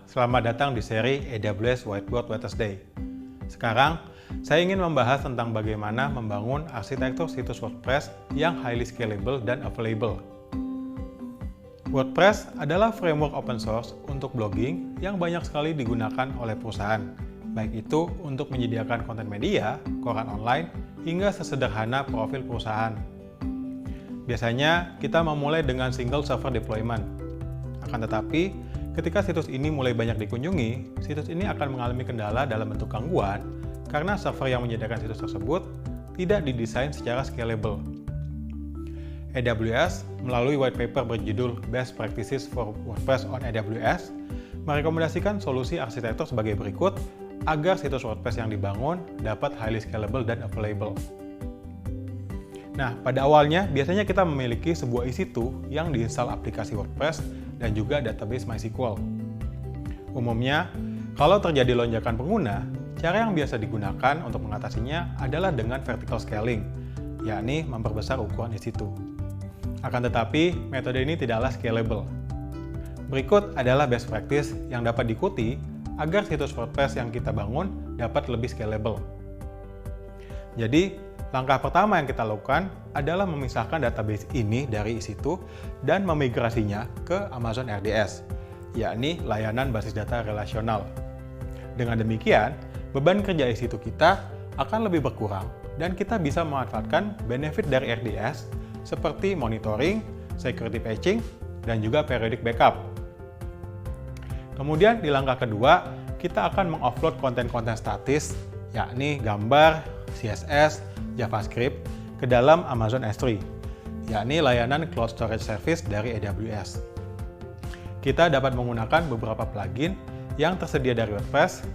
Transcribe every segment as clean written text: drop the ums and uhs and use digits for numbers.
Selamat datang di seri AWS Whiteboard Wednesday. Sekarang, saya ingin membahas tentang bagaimana membangun arsitektur situs WordPress yang highly scalable dan available. WordPress adalah framework open source untuk blogging yang banyak sekali digunakan oleh perusahaan, baik itu untuk menyediakan konten media, koran online, hingga sesederhana profil perusahaan. Biasanya, kita memulai dengan single server deployment. Akan tetapi, ketika situs ini mulai banyak dikunjungi, situs ini akan mengalami kendala dalam bentuk gangguan karena server yang menyediakan situs tersebut tidak didesain secara scalable. AWS melalui white paper berjudul Best Practices for WordPress on AWS merekomendasikan solusi arsitektur sebagai berikut agar situs WordPress yang dibangun dapat highly scalable dan available. Nah, pada awalnya biasanya kita memiliki sebuah EC2 yang diinstal aplikasi WordPress dan juga database MySQL. Umumnya, kalau terjadi lonjakan pengguna, cara yang biasa digunakan untuk mengatasinya adalah dengan vertical scaling, yakni memperbesar ukuran EC2. Akan tetapi, metode ini tidaklah scalable. Berikut adalah best practice yang dapat diikuti agar situs WordPress yang kita bangun dapat lebih scalable. Jadi, langkah pertama yang kita lakukan adalah memisahkan database ini dari EC2 dan memigrasinya ke Amazon RDS, yakni layanan basis data relasional. Dengan demikian, beban kerja EC2 kita akan lebih berkurang dan kita bisa memanfaatkan benefit dari RDS seperti monitoring, security patching, dan juga periodic backup. Kemudian di langkah kedua, kita akan mengoffload konten-konten statis, yakni gambar, CSS, JavaScript ke dalam Amazon S3, yakni layanan Cloud Storage Service dari AWS. Kita dapat menggunakan beberapa plugin yang tersedia dari WordPress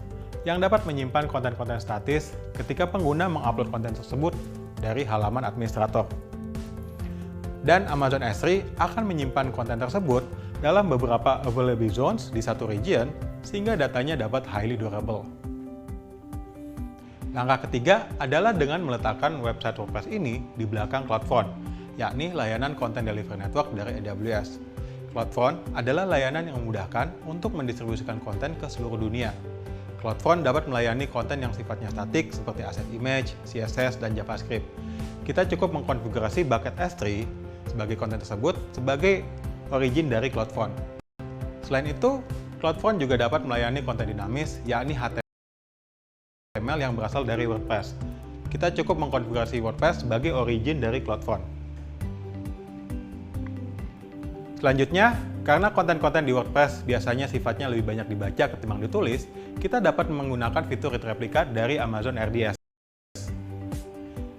yang dapat menyimpan konten-konten statis ketika pengguna mengupload konten tersebut dari halaman administrator. Dan Amazon S3 akan menyimpan konten tersebut dalam beberapa available zones di satu region sehingga datanya dapat highly durable. Langkah ketiga adalah dengan meletakkan website WordPress ini di belakang CloudFront, yakni layanan Content Delivery Network dari AWS. CloudFront adalah layanan yang memudahkan untuk mendistribusikan konten ke seluruh dunia. CloudFront dapat melayani konten yang sifatnya statik seperti aset image, CSS, dan JavaScript. Kita cukup mengkonfigurasi bucket S3 sebagai konten tersebut sebagai origin dari CloudFront. Selain itu, CloudFront juga dapat melayani konten dinamis, yakni HTML yang berasal dari WordPress. Kita cukup mengkonfigurasi WordPress sebagai origin dari CloudFront. Selanjutnya, karena konten-konten di WordPress biasanya sifatnya lebih banyak dibaca ketimbang ditulis, kita dapat menggunakan fitur read replica dari Amazon RDS.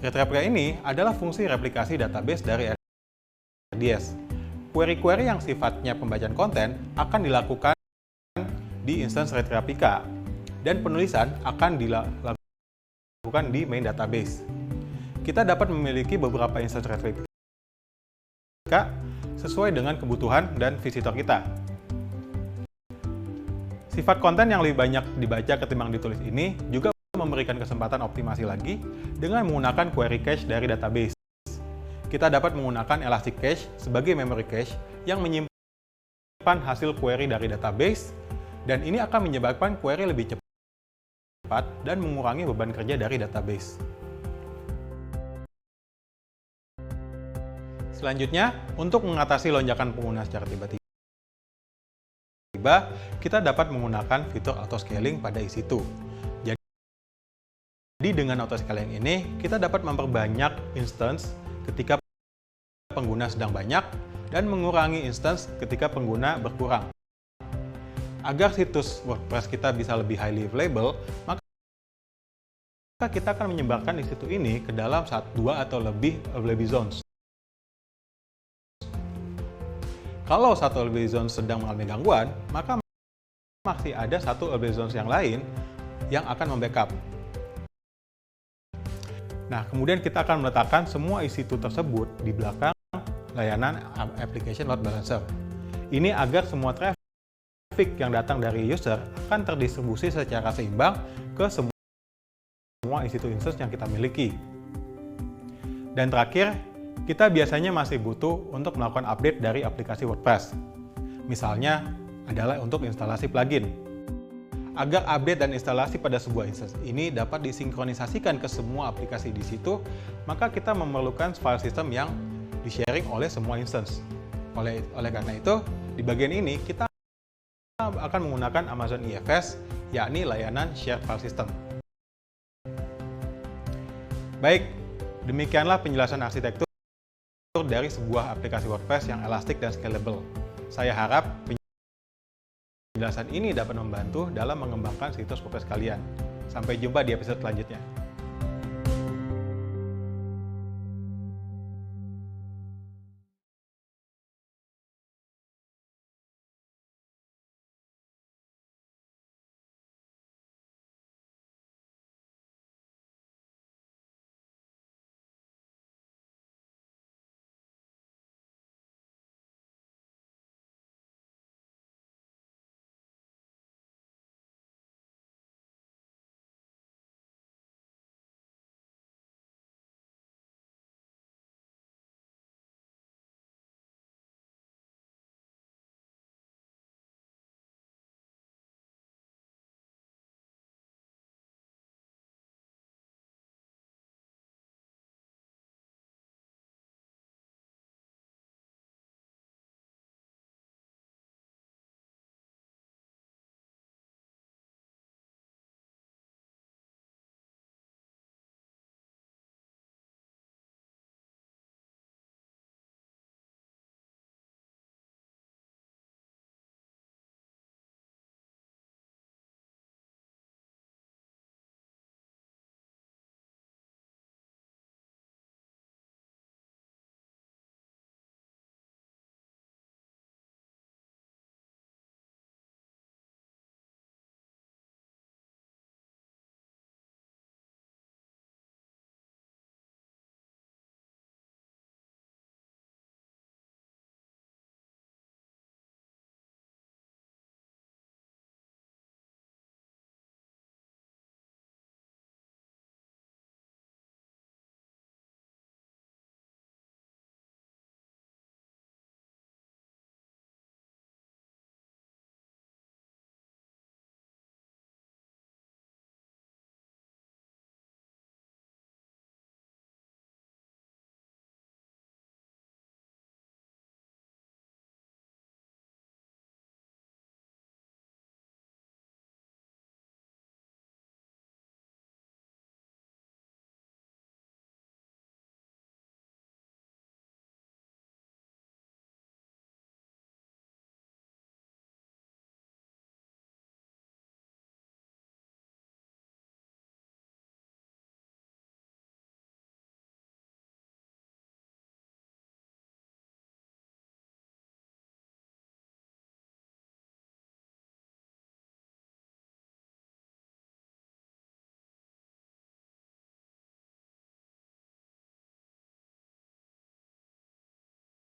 Read replica ini adalah fungsi replikasi database dari RDS. Query-query yang sifatnya pembacaan konten akan dilakukan di instance read replica, dan penulisan akan dilakukan di main database. Kita dapat memiliki beberapa instance read replica sesuai dengan kebutuhan dan visitor kita. Sifat konten yang lebih banyak dibaca ketimbang ditulis ini juga memberikan kesempatan optimasi lagi dengan menggunakan query cache dari database. Kita dapat menggunakan Elastic Cache sebagai memory cache yang menyimpan hasil query dari database, dan ini akan menyebabkan query lebih cepat dan mengurangi beban kerja dari database. Selanjutnya, untuk mengatasi lonjakan pengguna secara tiba-tiba, kita dapat menggunakan fitur auto-scaling pada EC2. Jadi dengan auto-scaling ini, kita dapat memperbanyak instance ketika pengguna sedang banyak dan mengurangi instance ketika pengguna berkurang. Agar situs WordPress kita bisa lebih highly available, maka kita akan menyebarkan EC2 ini ke dalam 2 atau lebih available zones. Kalau satu available zone sedang mengalami gangguan, maka masih ada satu available zones yang lain yang akan membackup. Nah, kemudian kita akan meletakkan semua EC2 tersebut di belakang layanan Application Load Balancer. Ini agar semua traffic yang datang dari user akan terdistribusi secara seimbang ke semua EC2 instance yang kita miliki. Dan terakhir, kita biasanya masih butuh untuk melakukan update dari aplikasi WordPress. Misalnya, adalah untuk instalasi plugin. Agar update dan instalasi pada sebuah instance ini dapat disinkronisasikan ke semua aplikasi di situ, maka kita memerlukan file system yang di-sharing oleh semua instance. Oleh karena itu, di bagian ini kita akan menggunakan Amazon EFS, yakni layanan Shared File System. Baik, demikianlah penjelasan arsitektur dari sebuah aplikasi WordPress yang elastik dan scalable. Saya harap penjelasan ini dapat membantu dalam mengembangkan situs WordPress kalian. Sampai jumpa di episode selanjutnya.